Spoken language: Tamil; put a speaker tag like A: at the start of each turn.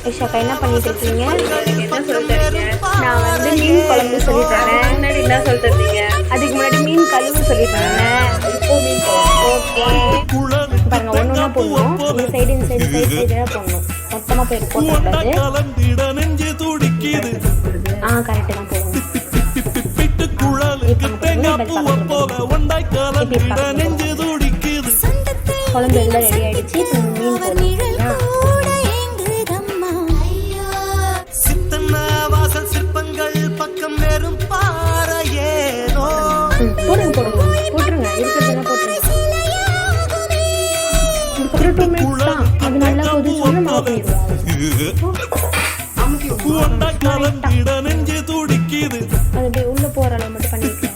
A: ஐஷாக்கா என்ன பண்ணிட்டு இருக்கீங்க?
B: என்ன சொல்லி தரீங்க?
A: நான் வந்து மீன் குழம்பு சொல்லி தரேன்.
B: முன்னாடி என்ன சொல்லி தந்தீங்க?
A: அதுக்கு முன்னாடி மீன் கழுவு சொல்லி தரேன்.
B: இப்போ மீன் குழம்பு.
A: ஓகே பாருங்க, ஒன்று ஒன்றா போடணும். இந்த சைடு சைடாக போடணும். மொத்தமாக போய் போட்டக்கூடாது. கரெக்டு தான் போடணும். குழம்பு எல்லாம் ரெடி ஆயிடுச்சு. இப்போ மீன் போடணும். போட்டுருங்க இருக்கிறதெல்லாம் போட்டுருங்க. இதுக்கப்புறம் 2 minutes தான். அது நல்லா கொதிச்சோன்னு மாவு பண்ணிடுவோம். அது அப்படியே உள்ள போற அளவு மட்டும் பண்ணிக்கலாம்.